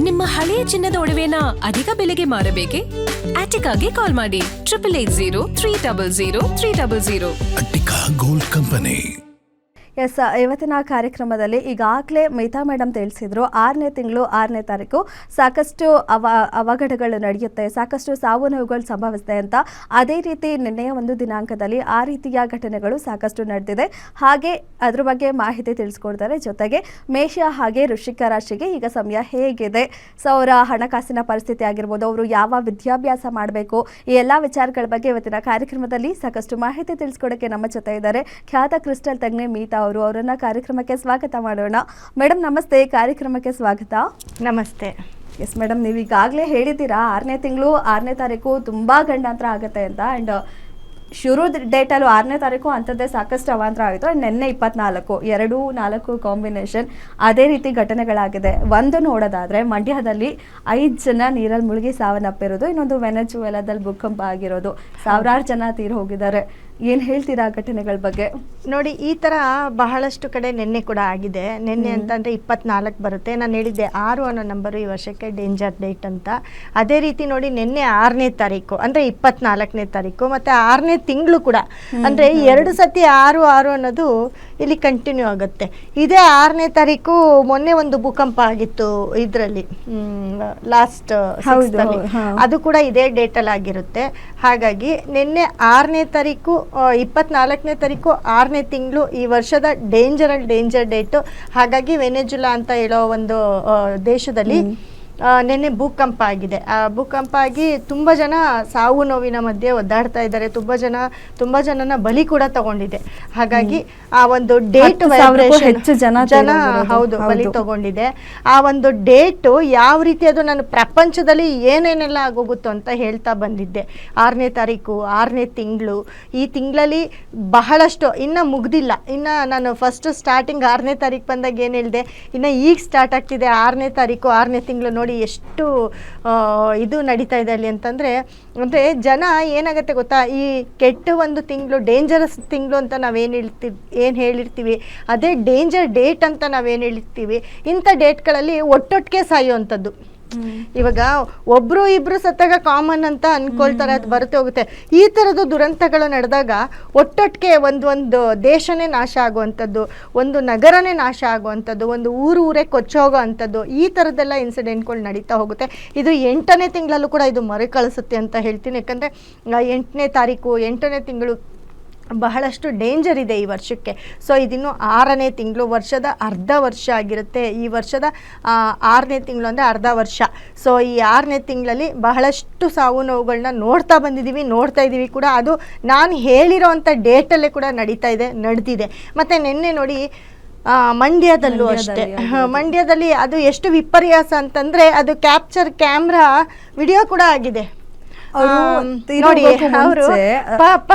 ನಿಮ್ಮ ಹಳೆಯ ಚಿನ್ನದ ಒಡವೆನ ಅಧಿಕ ಬೆಲೆಗೆ ಮಾರಬೇಕೆ? ಆಟಿಕಾಗೆ ಕಾಲ್ ಮಾಡಿ 8880 ಅಟ್ಟಿಕಾ ಗೋಲ್ಡ್ ಕಂಪನಿ. ಎಸ್, ಇವತ್ತಿನ ಕಾರ್ಯಕ್ರಮದಲ್ಲಿ ಈಗಾಗಲೇ ಮಿತಾ ಮೇಡಮ್ ತಿಳಿಸಿದ್ರು 6ನೇ ತಿಂಗಳು 6ನೇ ತಾರೀಕು ಸಾಕಷ್ಟು ಅವಘಡಗಳು ನಡೆಯುತ್ತೆ, ಸಾಕಷ್ಟು ಸಾವು ನೋವುಗಳು ಸಂಭವಿಸಿದೆ ಅಂತ. ಅದೇ ರೀತಿ ನಿನ್ನೆಯ ಒಂದು ದಿನಾಂಕದಲ್ಲಿ ಆ ರೀತಿಯ ಘಟನೆಗಳು ಸಾಕಷ್ಟು ನಡೆದಿದೆ. ಹಾಗೆ ಅದ್ರ ಬಗ್ಗೆ ಮಾಹಿತಿ ತಿಳಿಸ್ಕೊಡ್ತಾರೆ. ಜೊತೆಗೆ ಮೇಷ ಹಾಗೆ ವೃಶ್ಚಿಕ ರಾಶಿಗೆ ಈಗ ಸಮಯ ಹೇಗಿದೆ, ಸೊ ಅವರ ಹಣಕಾಸಿನ ಪರಿಸ್ಥಿತಿ ಆಗಿರ್ಬೋದು, ಅವರು ಯಾವ ವಿದ್ಯಾಭ್ಯಾಸ ಮಾಡಬೇಕು, ಈ ಎಲ್ಲ ವಿಚಾರಗಳ ಬಗ್ಗೆ ಇವತ್ತಿನ ಕಾರ್ಯಕ್ರಮದಲ್ಲಿ ಸಾಕಷ್ಟು ಮಾಹಿತಿ ತಿಳಿಸ್ಕೊಡೋಕ್ಕೆ ನಮ್ಮ ಜೊತೆ ಇದ್ದಾರೆ ಖ್ಯಾತ ಕ್ರಿಸ್ಟಲ್ ತಜ್ಞೆ ಮೀತಾ ಅವರು. ಅವರನ್ನ ಕಾರ್ಯಕ್ರಮಕ್ಕೆ ಸ್ವಾಗತ ಮಾಡೋಣ. ಮೇಡಮ್ ನಮಸ್ತೆ, ಕಾರ್ಯಕ್ರಮಕ್ಕೆ ಸ್ವಾಗತ. ನಮಸ್ತೆ. ಎಸ್ ಮೇಡಮ್, ನೀವು ಈಗಾಗಲೇ ಹೇಳಿದ್ದೀರಾ 6ನೇ ತಿಂಗಳು 6ನೇ ತಾರೀಕು ತುಂಬಾ ಗಂಡಾಂತರ ಆಗುತ್ತೆ ಅಂತ. ಅಂಡ್ ಶುರು ಡೇಟಲ್ಲೂ 6ನೇ ತಾರೀಕು ಅಂಥದ್ದೇ ಸಾಕಷ್ಟು ಅವಾಂತರ ಆಯಿತು. ಆ್ಯಂಡ್ ನಿನ್ನೆ 24 2-4 ಕಾಂಬಿನೇಷನ್ ಅದೇ ರೀತಿ ಘಟನೆಗಳಾಗಿದೆ. ಒಂದು ನೋಡೋದಾದರೆ ಮಂಡ್ಯದಲ್ಲಿ 5 ಜನ ನೀರಲ್ಲಿ ಮುಳುಗಿ ಸಾವನ್ನಪ್ಪಿರೋದು, ಇನ್ನೊಂದು ವೆನೆಜುವೆಲಾದಲ್ಲಿ ಭೂಕಂಪ ಆಗಿರೋದು, ಸಾವಿರಾರು ಜನ ತೀರಿ ಹೋಗಿದ್ದಾರೆ. ಏನು ಹೇಳ್ತೀರಾ ಘಟನೆಗಳ ಬಗ್ಗೆ? ನೋಡಿ, ಈ ಥರ ಬಹಳಷ್ಟು ಕಡೆ ನಿನ್ನೆ ಕೂಡ ಆಗಿದೆ. ನಿನ್ನೆ ಅಂತಂದರೆ 24 ಬರುತ್ತೆ. ನಾನು ಹೇಳಿದ್ದೆ 6 ಅನ್ನೋ ನಂಬರು ಈ ವರ್ಷಕ್ಕೆ ಡೇಂಜರ್ ಡೇಟ್ ಅಂತ. ಅದೇ ರೀತಿ ನೋಡಿ, ನಿನ್ನೆ 6ನೇ ತಾರೀಕು ಅಂದರೆ 24ನೇ ತಾರೀಕು ಮತ್ತು 6ನೇ ತಿಂಗಳು ಕೂಡ, ಅಂದರೆ 2 ಸತಿ 6 ಅನ್ನೋದು ಇಲ್ಲಿ ಕಂಟಿನ್ಯೂ ಆಗುತ್ತೆ. ಇದೇ 6ನೇ ತಾರೀಕು ಮೊನ್ನೆ ಒಂದು ಭೂಕಂಪ ಆಗಿತ್ತು ಇದರಲ್ಲಿ, ಲಾಸ್ಟ್ ಅದು ಕೂಡ ಇದೇ ಡೇಟಲ್ಲಿ ಆಗಿರುತ್ತೆ. ಹಾಗಾಗಿ ನಿನ್ನೆ 6ನೇ ತಾರೀಕು 24ನೇ ತಾರೀಕು 6ನೇ ತಿಂಗಳು ಈ ವರ್ಷದ ಡೇಂಜರ್ ಡೇಟು. ಹಾಗಾಗಿ ವೆನೆಜುಲಾ ಅಂತ ಹೇಳೋ ಒಂದು ದೇಶದಲ್ಲಿ ನಿನ್ನೆ ಭೂಕಂಪ ಆಗಿದೆ. ಆ ಭೂಕಂಪ ಆಗಿ ತುಂಬ ಜನ ಸಾವು ನೋವಿನ ಮಧ್ಯೆ ಒದ್ದಾಡ್ತಾ ಇದ್ದಾರೆ. ತುಂಬ ಜನನ ಬಲಿ ಕೂಡ ತಗೊಂಡಿದೆ. ಹಾಗಾಗಿ ಆ ಒಂದು ಡೇಟ್ ಹೆಚ್ಚು ಜನ ಹೌದು ಬಲಿ ತಗೊಂಡಿದೆ. ಆ ಒಂದು ಡೇಟು ಯಾವ ರೀತಿ ಅದು ನಾನು ಪ್ರಪಂಚದಲ್ಲಿ ಏನೇನೆಲ್ಲ ಆಗೋಗುತ್ತೋ ಅಂತ ಹೇಳ್ತಾ ಬಂದಿದ್ದೆ. 6ನೇ ತಾರೀಕು 6ನೇ ತಿಂಗಳು, ಈ ತಿಂಗಳಲ್ಲಿ ಬಹಳಷ್ಟು ಇನ್ನು ಮುಗ್ದಿಲ್ಲ. ಇನ್ನು ನಾನು ಫಸ್ಟ್ ಸ್ಟಾರ್ಟಿಂಗ್ 6ನೇ ತಾರೀಕು ಬಂದಾಗ ಏನು ಹೇಳಿದೆ, ಇನ್ನು ಈಗ ಸ್ಟಾರ್ಟ್ ಆಗ್ತಿದೆ 6ನೇ ತಾರೀಕು 6ನೇ ತಿಂಗಳು. ನೋಡಿ ಎಷ್ಟು ಇದು ನಡೀತಾ ಇದೆ ಅಲ್ಲಿ ಅಂತಂದರೆ, ಅಂದರೆ ಜನ ಏನಾಗುತ್ತೆ ಗೊತ್ತಾ, ಈ ಕೆಟ್ಟ ಒಂದು ತಿಂಗಳು ಡೇಂಜರಸ್ ತಿಂಗಳು ಅಂತ ಏನು ಹೇಳಿರ್ತೀವಿ, ಅದೇ ಡೇಂಜರ್ ಡೇಟ್ ಅಂತ ನಾವೇನು ಹೇಳಿರ್ತೀವಿ. ಇಂಥ ಡೇಟ್ಗಳಲ್ಲಿ ಒಟ್ಟೊಟ್ಟಿಗೆ ಸಾಯುವಂಥದ್ದು. ಇವಾಗ ಒಬ್ರು ಇಬ್ರು ಸತ್ತಾಗ ಕಾಮನ್ ಅಂತ ಅನ್ಕೊಳ್ತಾರೆ, ಅದು ಬರುತ್ತೆ ಹೋಗುತ್ತೆ. ಈ ಥರದ್ದು ದುರಂತಗಳು ನಡೆದಾಗ ಒಟ್ಟೊಟ್ಟಿಗೆ ಒಂದು ದೇಶನೇ ನಾಶ ಆಗುವಂಥದ್ದು, ಒಂದು ನಗರನೇ ನಾಶ ಆಗುವಂಥದ್ದು, ಒಂದು ಊರೇ ಕೊಚ್ಚೋಗೋ ಅಂಥದ್ದು, ಈ ಥರದ್ದೆಲ್ಲ ಇನ್ಸಿಡೆಂಟ್ಗಳು ನಡೀತಾ ಹೋಗುತ್ತೆ. ಇದು 8ನೇ ತಿಂಗಳಲ್ಲೂ ಕೂಡ ಇದು ಮರುಕಳಿಸುತ್ತೆ ಅಂತ ಹೇಳ್ತೀನಿ. ಯಾಕಂದರೆ 8ನೇ ತಿಂಗಳು ಬಹಳಷ್ಟು ಡೇಂಜರ್ ಇದೆ ಈ ವರ್ಷಕ್ಕೆ. ಸೊ ಇದಿನ್ನು 6ನೇ ತಿಂಗಳು, ವರ್ಷದ ಅರ್ಧ ವರ್ಷ ಆಗಿರುತ್ತೆ. ಈ ವರ್ಷದ 6ನೇ ತಿಂಗಳು ಅಂದರೆ ಅರ್ಧ ವರ್ಷ. ಸೊ ಈ 6ನೇ ತಿಂಗಳಲ್ಲಿ ಬಹಳಷ್ಟು ಸಾವು ನೋವುಗಳನ್ನ ನೋಡ್ತಾ ಇದ್ದೀವಿ ಕೂಡ. ಅದು ನಾನು ಹೇಳಿರೋ ಅಂಥ ಡೇಟಲ್ಲೇ ಕೂಡ ನಡೆದಿದೆ. ಮತ್ತು ನಿನ್ನೆ ನೋಡಿ ಮಂಡ್ಯದಲ್ಲೂ ಅಷ್ಟೇ, ಮಂಡ್ಯದಲ್ಲಿ ಅದು ಎಷ್ಟು ವಿಪರ್ಯಾಸ ಅಂತಂದರೆ, ಅದು ಕ್ಯಾಮ್ರಾ ವಿಡಿಯೋ ಕೂಡ ಆಗಿದೆ. ನೋಡಿ ಅವರು ಪಾಪ